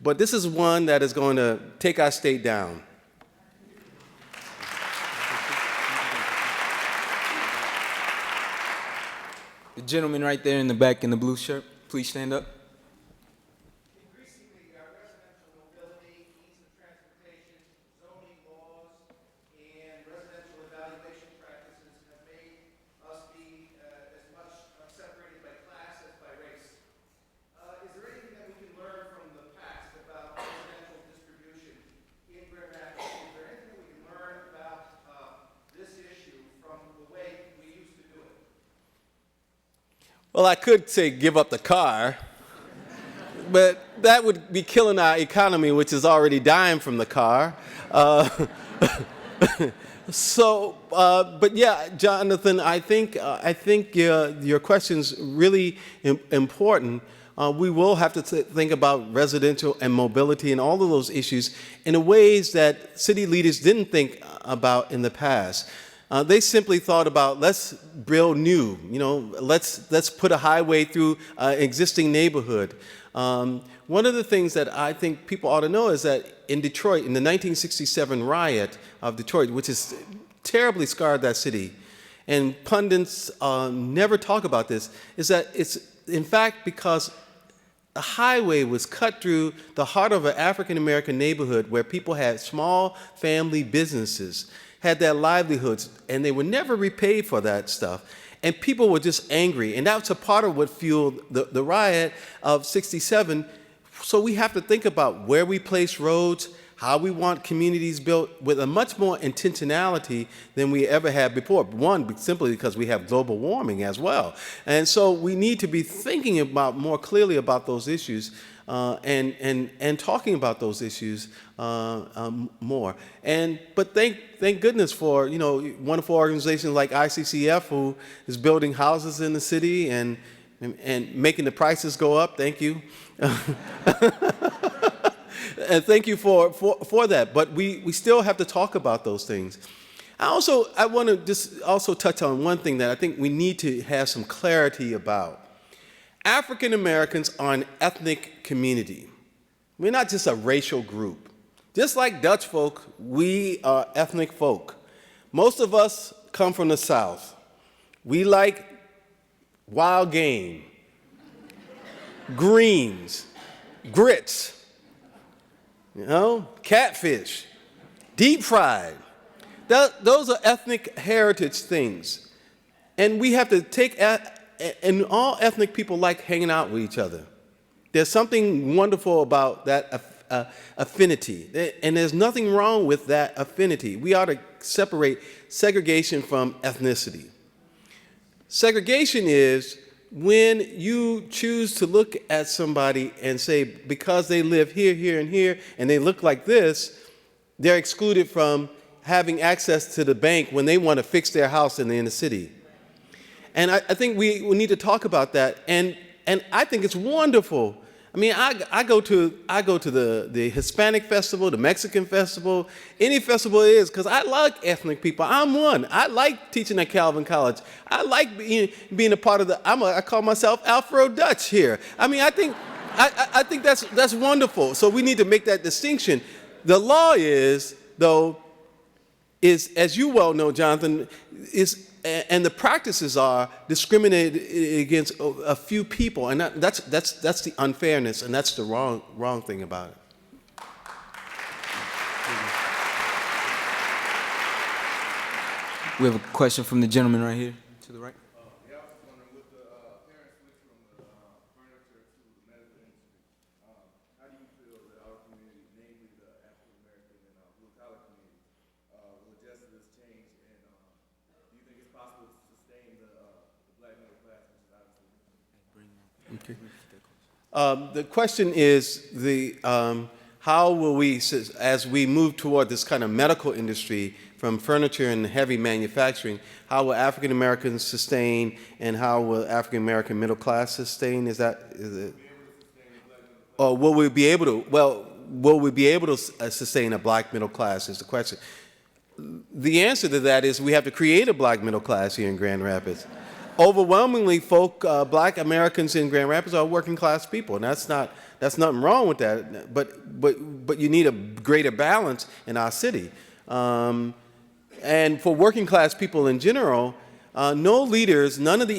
but this is one that is going to take our state down. The gentleman right there in the back in the blue shirt, please stand up. Increasingly, residential mobility, ease of transportation, zoning laws, and residential evaluation practices have made us be as much separated by class as by race. Is there anything that we can learn from the past about residential distribution in Grand Rapids? Is there anything that we can learn about this issue from the way we used to do it? Well, I could say give up the car, but that would be killing our economy, which is already dying from the car. But yeah, Jonathan, I think your question's really important. We will have to think about residential and mobility and all of those issues in ways that city leaders didn't think about in the past. They simply thought about, let's build new, let's put a highway through an existing neighborhood. One of the things that I think people ought to know is that in Detroit, in the 1967 riot of Detroit, which has terribly scarred that city, and pundits never talk about this, is that it's in fact because the highway was cut through the heart of an African-American neighborhood where people had small family businesses, had their livelihoods, and they were never repaid for that stuff. And people were just angry. And that's a part of what fueled the riot of '67. So we have to think about where we place roads, how we want communities built with a much more intentionality than we ever had before. One, simply because we have global warming as well. And so we need to be thinking about more clearly about those issues and talking about those issues more. But thank goodness for wonderful organizations like ICCF, who is building houses in the city and making the prices go up. Thank you. And thank you for that. But we still have to talk about those things. I want to just also touch on one thing that I think we need to have some clarity about. African Americans are an ethnic community. We're not just a racial group. Just like Dutch folk, we are ethnic folk. Most of us come from the South. We like wild game, greens, grits, catfish, deep fried. Those are ethnic heritage things. And we have to take, and all ethnic people like hanging out with each other. There's something wonderful about that affinity, and there's nothing wrong with that affinity. We ought to separate segregation from ethnicity. Segregation is when you choose to look at somebody and say, because they live here, here, and here, and they look like this, they're excluded from having access to the bank when they want to fix their house in the inner city. And I think we need to talk about that, and I think it's wonderful. I mean, I go to the Hispanic festival, the Mexican festival, any festival it is, because I like ethnic people. I'm one. I like teaching at Calvin College. I like being a part of I call myself Afro-Dutch here. I mean, I think that's wonderful. So we need to make that distinction. The law is, as you well know, Jonathan, and the practices are discriminated against a few people, and that's the unfairness, and that's the wrong thing about it. We have a question from the gentleman right here to the right. Yeah, I was wondering, with the parents switch from the furniture to the medical industry, how do you feel that our community, namely the African American and blue-collar community, will adjust to this change? And do you think it's possible to sustain the black middle class, which is obviously? Okay. The question is how will we, as we move toward this kind of medical industry from furniture and heavy manufacturing, how will African Americans sustain, and how will African American middle class sustain? Is it? Or will we be able to? Well, will we be able to sustain a black middle class? Is the question. The answer to that is we have to create a black middle class here in Grand Rapids. overwhelmingly, Black Americans in Grand Rapids are working class people, and that's nothing wrong with that. But you need a greater balance in our city. And for working class people in general, no leaders, none of the